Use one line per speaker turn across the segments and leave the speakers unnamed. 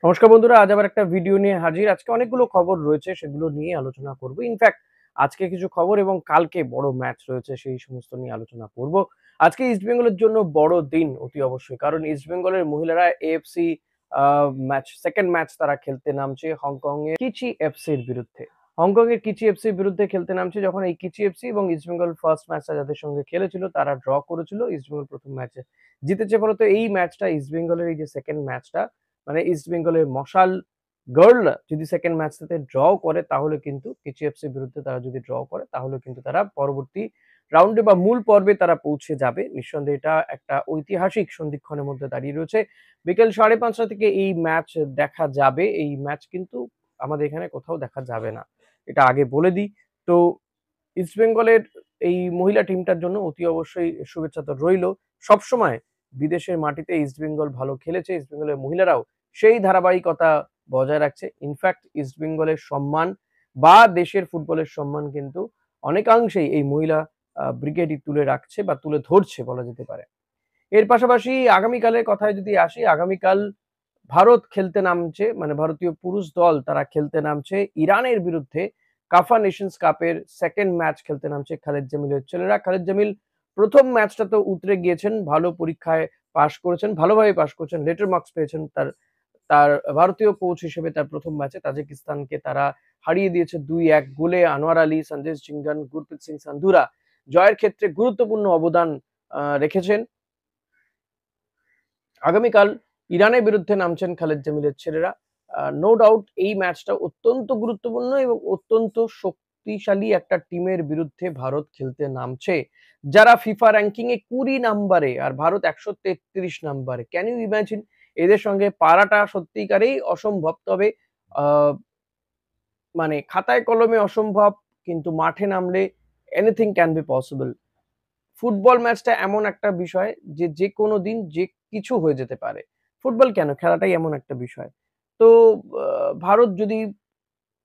নমস্কার বন্ধুরা, আজ আবার একটা ভিডিও নিয়ে হাজির। আজকে অনেকগুলো খবর রয়েছে, সেগুলো নিয়ে আলোচনা করব। ইনফ্যাক্ট আজকে কিছু খবর এবং কালকে বড় ম্যাচ রয়েছে, সেই সমস্ত নিয়ে আলোচনা করব। আজকে ইস্ট বেঙ্গলের জন্য বড় দিন অতি অবশ্যই, কারণ ইস্ট বেঙ্গলের মহিলারা এএফসি সেকেন্ড ম্যাচ তারা খেলতে নামছে হংকং এর কিচি এফসির বিরুদ্ধে। হংকং এর কিচি এফসির বিরুদ্ধে খেলতে নামছে, যখন এই কিচি এফসি এবং ইস্ট বেঙ্গল ফার্স্ট ম্যাচটা যাদের সঙ্গে খেলেছিল তারা ড্র করেছিল। ইস্ট বেঙ্গল প্রথম ম্যাচে জিতেছে, ফলত এই ম্যাচটা ইস্ট বেঙ্গলের এই যে সেকেন্ড ম্যাচটা, মানে ইস্ট বেঙ্গলের মশাল গার্লরা যদি সেকেন্ড ম্যাচটাতে ড্র করে, তাহলে কিন্তু কেচিএফসির বিরুদ্ধে তারা যদি ড্র করে, তাহলে কিন্তু তারা পরবর্তী রাউন্ডে বা মূল পর্বে তারা পৌঁছে যাবে। নিঃসন্দেহে এটা একটা ঐতিহাসিক সন্ধিক্ষণের মধ্যে দাঁড়িয়ে রয়েছে। বিকেল 5:30 থেকে এই ম্যাচ দেখা যাবে। এই ম্যাচ কিন্তু আমাদের এখানে কোথাও দেখা যাবে না, এটা আগে বলে দিই। তো ইস্ট বেঙ্গলের এই মহিলা টিমটার জন্য অতি অবশ্যই শুভেচ্ছা তো রইল। সবসময় বিদেশের মাটিতে ইস্ট বেঙ্গল ভালো খেলেছে। ইস্ট বেঙ্গলের মহিলারাও সেই ধারাবাহিকতা বজায় রাখছে। ইনফ্যাক্ট ইস্ট বেঙ্গলের সম্মান বা দেশের ফুটবলের সম্মান কিন্তু অনেকাংশেই এই মহিলা ব্রিগেডই তুলে রাখছে বা তুলে ধরছে বলা যেতে পারে। এর পাশাপাশি আগামীকালের কথায় যদি আসি, আগামীকাল ভারত খেলতে নামছে, মানে ভারতীয় পুরুষ দল তারা খেলতে নামছে ইরানের বিরুদ্ধে। কাফা নেশনস কাপের সেকেন্ড ম্যাচ খেলতে নামছে খালেদ জামিলের ছেলেরা। খালেদ জামিল প্রথম ম্যাচটা তো উতরে গিয়েছেন, ভালো পরীক্ষায় পাশ করেছেন, ভালোভাবে পাশ করেছেন, লেটার মার্কস পেয়েছেন। তার তার ভারতীয় কোচ হিসেবে তার প্রথম ম্যাচে তাজিকিস্তানকে তারা হারিয়ে দিয়েছে 2-1 গোলে। আনোয়ার আলী, সঞ্জয় জিঙ্গান, গুরপ্রীত সিং সান্ধুরা জয়ের ক্ষেত্রে গুরুত্বপূর্ণ অবদান রেখেছেন। আগামীকাল ইরানের বিরুদ্ধে নামছেন খালেদ জামিলের ছেলেরা। নো ডাউট এই ম্যাচটা অত্যন্ত গুরুত্বপূর্ণ এবং অত্যন্ত শক্তিশালী একটা টিমের বিরুদ্ধে ভারত খেলতে নামছে, যারা ফিফা র্যাঙ্কিং এ 20 নাম্বারে আর ভারত 133 নাম্বারে। Can you imagine? এদের সঙ্গে পারাটা সত্যিকারেই অসম্ভব। তবে আহ, মানে খাতায় কলমে অসম্ভব, কিন্তু মাঠে নামলে anything can be possible. Football ম্যাচটা এমন একটা বিষয় যে যেকোনো দিন যে কিছু হয়ে যেতে পারে। ফুটবল কেন? খেলাটাই এমন একটা বিষয়। তো ভারত যদি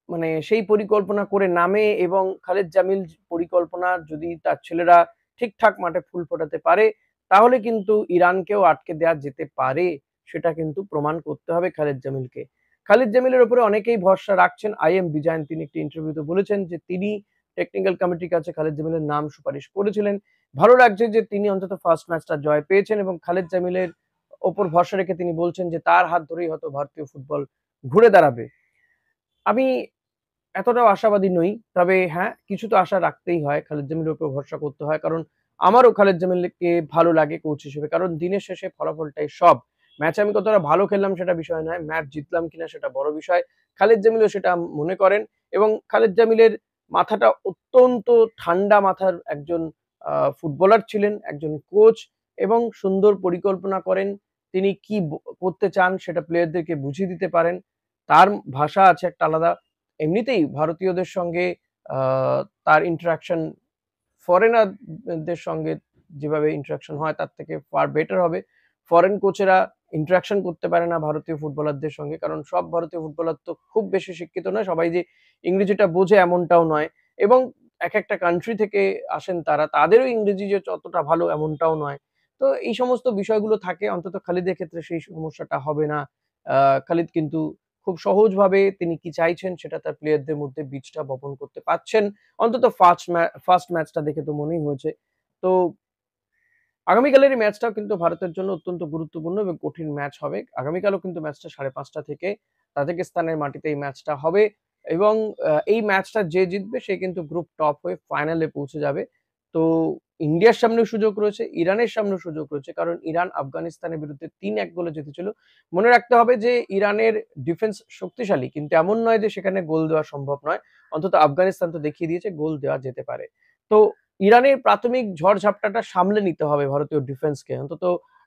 মানে সেই পরিকল্পনা করে নামে এবং খালেদ জামিল পরিকল্পনা যদি তার ছেলেরা ঠিকঠাক মাঠে ফুল ফোটাতে পারে, তাহলে কিন্তু ইরানকেও আটকে দেয়া যেতে পারে। সেটা কিন্তু প্রমাণ করতে হবে খালেদ জামিলকে। খালিদ জামিলের উপরে অনেকেই ভরসা রাখছেন। আইএম বিজয়ন তিনি একটি ইন্টারভিউতে বলেছেন যে তিনি টেকনিক্যাল কমিটির কাছে খালিদ জামিলের নাম সুপারিশ করেছিলেন। ভালো লাগছে যে তিনি অন্তত ফার্স্ট ম্যাচটা জয় পেয়েছেন এবং খালিদ জামিলের ওপর ভরসা রেখে তিনি বলছেন যে তার হাত ধরেই হয়তো ভারতীয় ফুটবল ঘুরে দাঁড়াবে। আমি এতটাও আশাবাদী নই। তবে হ্যাঁ, কিছু তো আশা রাখতেই হয়। খালিদ জামিলের উপর ভরসা করতে হয়। কারণ আমারও খালিদ জামিলকে ভালো লাগে কোচ হিসেবে। কারণ দিনের শেষে ফলাফলটাই সব। ম্যাচে আমি কতটা ভালো খেললাম সেটা বিষয় নয়। ম্যাচ জিতলাম কিনা সেটা বড় বিষয়। খালিদ জামিলও সেটা মনে করেন এবং খালিদ জামিলের মাথাটা অত্যন্ত ঠান্ডা মাথার একজন ফুটবলার ছিলেন, একজন কোচ এবং সুন্দর পরিকল্পনা করেন। তিনি কি করতে চান সেটা প্লেয়ারদেরকে বুঝিয়ে দিতে পারেন। তার ভাষা আছে একটা আলাদা। এমনিতেই ভারতীয়দের সঙ্গে আ তার ইন্টারেকশন ফরেনারদের সঙ্গে যেভাবে ইন্টারেকশন হয় তার থেকে ফার বেটার হবে। ফরেন কোচেরা ইন্টারেকশন করতে পারে না ভারতীয় ফুটবলারদের সঙ্গে। কারণ সব ভারতীয় ফুটবলার তো খুব বেশি শিক্ষিত নয়। সবাই যে ইংরেজিটা বোঝে এমনটাও নয়। এবং একেকটা কান্ট্রি থেকে আসেন তারা। তাদেরও ইংরেজি যে ততটা ভালো এমনটাও নয়। তো এই সমস্ত বিষয়গুলো থাকে। অন্তত খালিদের ক্ষেত্রে সেই সমস্যাটা হবে না। আ খালিদ কিন্তু খুব সহজভাবে তিনি কি চাইছেন সেটা তার প্লেয়ারদের মধ্যে বীজটা বপন করতে পারছেন। অন্তত ফার্স্ট ম্যাচটা দেখে তো মনেই হয়েছে। তো আগামীকালের এই ম্যাচটাও কিন্তু ভারতের জন্য অত্যন্ত গুরুত্বপূর্ণ এবং কঠিন ম্যাচ হবে। আগামীকালও কিন্তু ম্যাচটা 5:30 থেকে তাজিকিস্তানের মাটিতে এই ম্যাচটা হবে এবং এই ম্যাচটা যে জিতবে সে কিন্তু গ্রুপ টপ হয়ে ফাইনালে পৌঁছে যাবে। তো ইন্ডিয়ার সামনেও সুযোগ রয়েছে, ইরানের সামনেও সুযোগ রয়েছে। কারণ ইরান আফগানিস্তানের বিরুদ্ধে ৩-১ গোলে জিতেছিল। মনে রাখতে হবে যে ইরানের ডিফেন্স শক্তিশালী, কিন্তু এমন নয় যে সেখানে গোল দেওয়া সম্ভব নয়। অন্তত আফগানিস্তান তো দেখিয়ে দিয়েছে গোল দেওয়া যেতে পারে। তো ইরানের প্রাথমিক ঝড়-ঝাপটাটা সামলে নিতে হবে ভারতীয় ডিফেন্সকে। অন্তত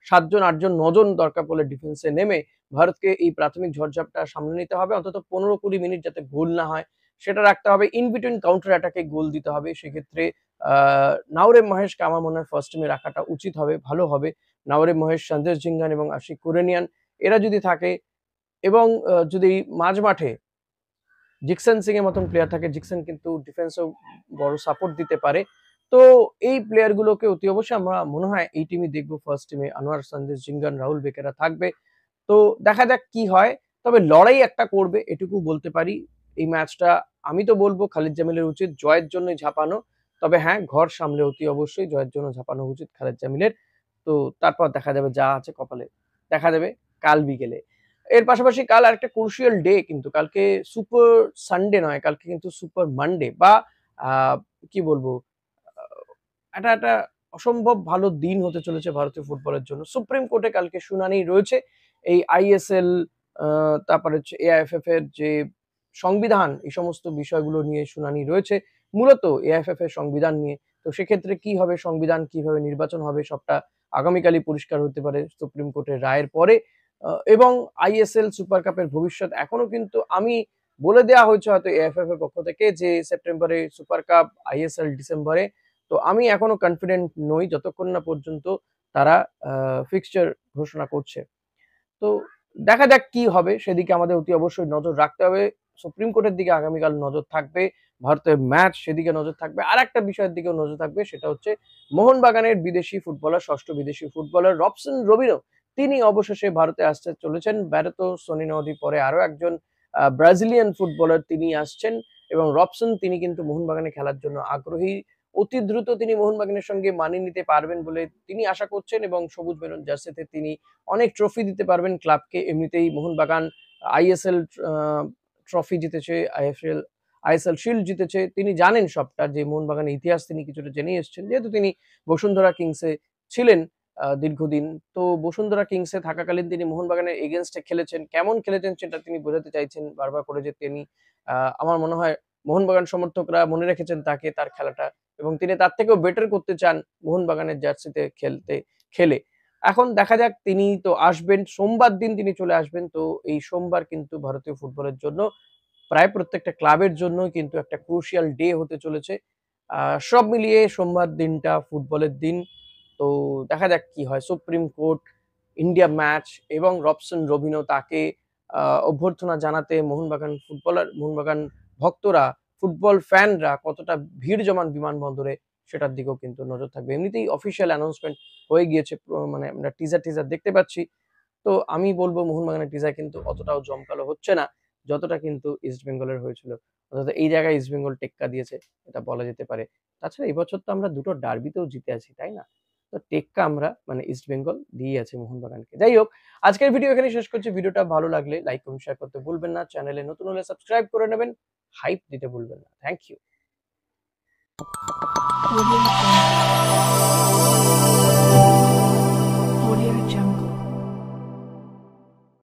৭ জন, ৮ জন, ৯ জন দরকার পড়লে ডিফেন্সে নেমে ভারতকে এই প্রাথমিক ঝড়-ঝাপটা সামলে নিতে হবে। অন্তত ১৫-২০ মিনিট যাতে গোল না হয় সেটা রাখতে হবে। ইন বিটুইন কাউন্টার অ্যাটাকে গোল দিতে হবে। সেক্ষেত্রে আ নাওরেম মহেশকে আমার মনে হয় ফার্স্ট টিমে রাখাটা উচিত হবে, ভালো হবে। নাওরেম মহেশ, সঞ্জয় জিঙ্গান এবং আশিক কুরেনিয়ান এরা যদি থাকে এবং যদি মাঝমাঠে জিকসন সিং এর মতন প্লেয়ার থাকে, জিকসন কিন্তু ডিফেন্সেও বড় সাপোর্ট দিতে পারে। তো এই প্লেয়ার গুলোকে অতি অবশ্যই আমরা মনে হয় এই টিমই দেখব ফার্স্ট টিমে। আনোয়ার, সন্দেশ, জিঙ্গান, রাহুল বেকেরা থাকবে। তো দেখা যাক কি হয়। তবে লড়াই একটা করবে এটুকু বলতে পারি। এই ম্যাচটা আমি তো বলবো খালিদ জামিলের উচিত জয়ের জন্যই ঝাঁপানো। তবে হ্যাঁ, ঘর সামলে অতি অবশ্যই জয়ের জন্য ঝাঁপানো উচিত খালিদ জামিলের। তো তারপর দেখা যাবে যা আছে কপালে দেখা দেবে কাল বিকেলে। এর পাশাপাশি কাল আরেকটা ক্রুশিয়াল ডে কিন্তু কালকে সুপার সানডে নয়, কালকে কিন্তু সুপার মানডে বা আ কি বলবো একটা অসম্ভব ভালো দিন হতে চলেছে ভারতীয় ফুটবলের জন্য। সুপ্রিম কোর্টে কালকে শুনানি রয়েছে। এই আইএসএল তারপরে হচ্ছে এআইএফএফ এর যে সংবিধান এই সমস্ত বিষয়গুলো নিয়ে শুনানি রয়েছে। মূলত এআইএফএফ এর সংবিধান নিয়ে। তো সেক্ষেত্রে কি হবে সংবিধান, কিভাবে নির্বাচন হবে সবটা আগামীকালই পরিষ্কার হতে পারে সুপ্রিম কোর্টের রায়ের পরে। এবং আইএসএল সুপার কাপের ভবিষ্যৎ এখনো কিন্তু আমি বলে দেয়া হয়েছে হয়তো এআইএফএফ এর পক্ষ থেকে যে সেপ্টেম্বরে সুপার কাপ, আইএসএল ডিসেম্বরে। তো আমি এখনো কনফিডেন্ট নই যতক্ষণ না পর্যন্ত তারা ফিক্সচার ঘোষণা করছে। তো দেখা যাক কি হবে সেদিকে আমাদের অতি অবশ্যই নজর রাখতে হবে। সুপ্রিম কোর্টের দিকে আগামীকাল নজর থাকবে। ভারতের ম্যাচ সেদিকে নজর থাকবে। আরেকটা বিষয়ের দিকেও নজর থাকবে সেটা হচ্ছে মোহনবাগানের বিদেশি ফুটবলার, ষষ্ঠ বিদেশি ফুটবলার রবসন রবিনো তিনি অবশেষে ভারতে আসতে চলেছেন। ব্যারেতো সোনিনোদি পরে আরো একজন ব্রাজিলিয়ান ফুটবলার তিনি আসছেন এবং রবসন তিনি কিন্তু মোহনবাগানে খেলার জন্য আগ্রহী। অতি দ্রুত তিনি মোহনবাগানের সঙ্গে মানিয়ে নিতে পারবেন বলে তিনি আশা করছেন এবং সবুজ মেরুন জার্সিতে তিনি অনেক ট্রফি দিতে পারবেন ক্লাবকে। এমনিতেই মোহনবাগান আইএসএল ট্রফি জিতেছে, আইএসএল শিল্ড জিতেছে। তিনি জানেন সবটা যে মোহনবাগানের ইতিহাস তিনি কিছুটা জেনেই এসেছেন। যেহেতু তিনি বসুন্ধরা কিংসে ছিলেন দীর্ঘদিন। তো বসুন্ধরা কিংসে থাকাকালীন তিনি মোহনবাগানের এগেইনস্টে খেলেছেন। কেমন খেলেছেন সেটা তিনি বোঝাতে চাইছেন বারবার করে যে তিনি আমার মনে হয় মোহনবাগান সমর্থকরা মনে রেখেছেন তাকে, তার খেলাটা এবং তিনি তার থেকেও বেটার করতে চান মোহনবাগানের জার্সিতে খেলে। এখন দেখা যাক তিনি তো আসবেন। সোমবার দিন তিনি চলে আসবেন। তো এই সোমবার কিন্তু ভারতীয় ফুটবলের জন্য প্রায় প্রত্যেকটা ক্লাবের জন্যই কিন্তু একটা ক্রুশিয়াল ডে হতে চলেছে। সব মিলিয়ে সোমবার দিনটা ফুটবলের দিন। তো দেখা যাক কি হয়। সুপ্রিম কোর্ট, ইন্ডিয়া ম্যাচ এবং রবসন রবিনো তাকে আ অভ্যর্থনা জানাতে মোহনবাগান ভক্তরা, ফুটবল ফ্যানরা কতটা ভিড় জমান বিমানবন্দরে সেটার দিকেও কিন্তু নজর থাকবে। এমনিতেই অফিসিয়াল অ্যানাউন্সমেন্ট হয়ে গিয়েছে। মানে আমরা টিজার দেখতে পাচ্ছি। তো আমি বলব মোহনবাগানের টিজার কিন্তু অতটাও জমকালো হচ্ছে না, যতটা কিন্তু ইস্ট বেঙ্গলের হয়েছিল। অর্থাৎ এই জায়গায় ইস্ট বেঙ্গল টেক্কা দিয়েছে, এটা বলা যেতে পারে। তাছাড়া এবছর তো আমরা দুটো ডার্বিতেও জিতে আছি, তাই না? তো টেক্কা আমরা মানে ইস্ট বেঙ্গল দিয়েই আছে মোহনবাগানকে। যাই হোক, আজকের ভিডিও এখানেই শেষ করছি। ভিডিওটা ভালো লাগলে লাইক, কমেন্ট, শেয়ার করতে ভুলবেন না। চ্যানেলে নতুন হলে সাবস্ক্রাইব করে নেবেন। হাইপ দিতে ভুলবেন না। Thank you.